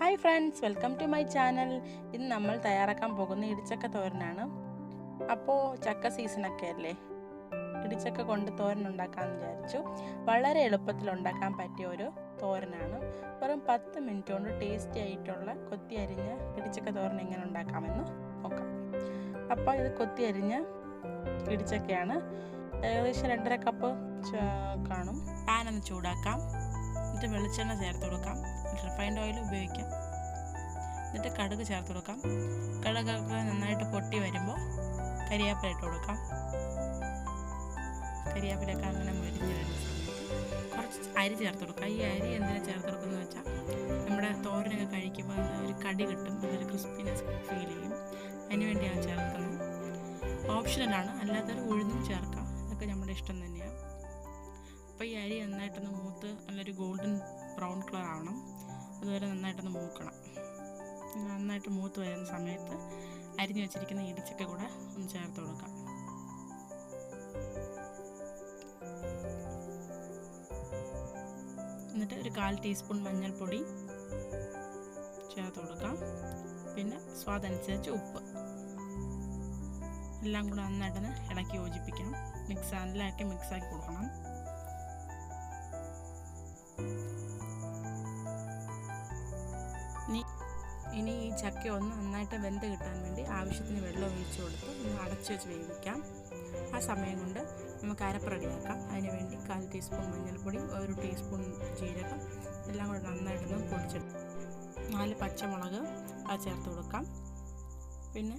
Hi friends, welcome to my channel. ഇന്ന് നമ്മൾ തയ്യാറാക്കാൻ പോകുന്ന ഇടിച്ചക്ക തോരനാണ്. അപ്പോൾ ചക്ക സീസണൊക്കെ അല്ലേ, ഇടിച്ചക്ക കൊണ്ട് തോരൻ ഉണ്ടാക്കാമെന്ന് വിചാരിച്ചു. വളരെ എളുപ്പത്തിൽ ഉണ്ടാക്കാൻ പറ്റിയ ഒരു തോരനാണ്. വെറും 10 മിനിറ്റ് കൊണ്ട് ടേസ്റ്റി ആയിട്ടുള്ള കൊത്തി അരിഞ്ഞ ഇടിച്ചക്ക തോരൻ എങ്ങനെ ഉണ്ടാക്കാമെന്ന് നോക്കാം. അപ്പോൾ ഇത് കൊത്തി അരിഞ്ഞ ഇടിച്ചക്കയാണ്. ഏകദേശം 2.5 കപ്പ് കാണും. പാനൊന്ന് ചൂടാക്കാം. എന്നിട്ട് വെളിച്ചെണ്ണ ചേർത്ത് കൊടുക്കാം. റിഫൈൻഡ് ഓയിൽ ഉപയോഗിക്കാം. എന്നിട്ട് കടുക് ചേർത്ത് കൊടുക്കാം. കടുകൊക്കെ നന്നായിട്ട് പൊട്ടി വരുമ്പോൾ കരിയാപ്പില ഇട്ട് കൊടുക്കാം. കരിയാപ്പിലൊക്കെ അങ്ങനെ മുരിഞ്ഞ് വരുന്ന സമയത്ത് കുറച്ച് അരി ചേർത്ത് കൊടുക്കാം. ഈ അരി എന്തിനാണ് ചേർത്ത് കൊടുക്കുന്നത് വെച്ചാൽ നമ്മുടെ തോരനൊക്കെ കഴിക്കുമ്പോൾ ഒരു കടി കിട്ടും, അതൊരു ക്രിസ്പിനെസ് ഫീൽ ചെയ്യും. അതിന് വേണ്ടിയാണ് ചേർക്കുന്നത്. ഓപ്ഷണലാണ്, അല്ലാത്തൊരു ഉഴുന്നും ചേർക്കാം. അതൊക്കെ നമ്മുടെ ഇഷ്ടം തന്നെയാണ്. അപ്പോൾ ഈ അരി നന്നായിട്ടൊന്ന് മൂത്ത് നല്ലൊരു ഗോൾഡൻ ബ്രൗൺ കളർ ആവണം. അതുവരെ നന്നായിട്ടൊന്ന് മൂക്കണം. നന്നായിട്ട് മൂത്ത് വരുന്ന സമയത്ത് അരിഞ്ഞു വെച്ചിരിക്കുന്ന ഇടിച്ചക്ക കൂടെ ഒന്ന് ചേർത്ത് കൊടുക്കാം. എന്നിട്ട് ഒരു 1/4 ടീസ്പൂൺ മഞ്ഞൾപ്പൊടി ചേർത്ത് കൊടുക്കാം. പിന്നെ സ്വാദനുസരിച്ച് ഉപ്പ്. എല്ലാം കൂടെ നന്നായിട്ടൊന്ന് ഇളക്കി യോജിപ്പിക്കണം. നല്ലതായിട്ട് മിക്സാക്കി കൊടുക്കണം. ഇനി ഈ ചക്ക ഒന്ന് നന്നായിട്ട് വെന്ത് കിട്ടാൻ വേണ്ടി ആവശ്യത്തിന് വെള്ളം ഒഴിച്ച് കൊടുത്ത് ഒന്ന് അടച്ചു വെച്ച് വേവിക്കാം. ആ സമയം കൊണ്ട് നമുക്ക് അരപ്പ് റെഡിയാക്കാം. അതിന് വേണ്ടി 1/4 ടീസ്പൂൺ മഞ്ഞൾപ്പൊടി, 1 ടീസ്പൂൺ ജീരകം എല്ലാം കൂടെ നന്നായിട്ടൊന്ന് പൊടിച്ചെടുക്കാം. 4 പച്ചമുളക് അത് ചേർത്ത് കൊടുക്കാം. പിന്നെ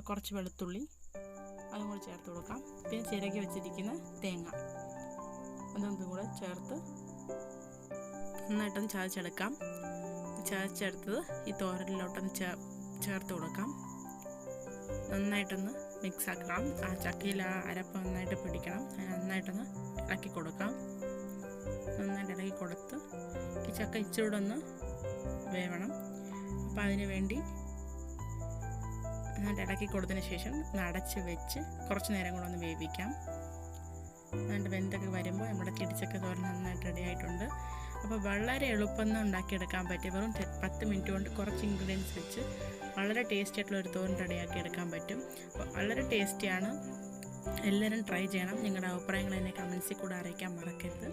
കുറച്ച് വെളുത്തുള്ളി അതും കൂടെ ചേർത്ത് കൊടുക്കാം. പിന്നെ ചിരകി വെച്ചിരിക്കുന്ന തേങ്ങ അതും കൂടെ ചേർത്ത് നന്നായിട്ടൊന്ന് ചതച്ചെടുക്കാം. ചതച്ചെടുത്തത് ഈ തോരനിലോട്ടൊന്ന് ചേർത്ത് കൊടുക്കാം. നന്നായിട്ടൊന്ന് മിക്സ് ആക്കണം. ആ ചക്കയിൽ ആ അരപ്പ് നന്നായിട്ട് പിടിക്കണം. അത് നന്നായിട്ടൊന്ന് ഇളക്കി കൊടുക്കാം. നന്നായിട്ട് ഇളക്കി കൊടുത്ത് ഈ ചക്ക ഇച്ചിരൂടെ ഒന്ന് വേവണം. അപ്പോൾ അതിന് വേണ്ടി നന്നായിട്ട് ഇളക്കി കൊടുത്തതിന് ശേഷം ഒന്ന് അടച്ച് വെച്ച് കുറച്ച് നേരം കൂടെ ഒന്ന് വേവിക്കാം. നന്നായിട്ട് വെന്തൊക്കെ വരുമ്പോൾ നമ്മുടെ ഇടിച്ചക്ക തോരൻ നന്നായിട്ട് റെഡി ആയിട്ടുണ്ട്. അപ്പോൾ വളരെ എളുപ്പം ഉണ്ടാക്കിയെടുക്കാൻ പറ്റിയ വെറും 10 മിനിറ്റ് കൊണ്ട് കുറച്ച് ഇൻഗ്രീഡിയൻസ് വെച്ച് വളരെ ടേസ്റ്റി ആയിട്ടുള്ള ഒരു തോരൻ റെഡിയാക്കി എടുക്കാൻ പറ്റും. അപ്പോൾ വളരെ ടേസ്റ്റിയാണ്. എല്ലാവരും ട്രൈ ചെയ്യണം. നിങ്ങളുടെ അഭിപ്രായങ്ങൾ എന്നെ കമൻസിൽ കൂടെ അറിയിക്കാൻ മറക്കരുത്.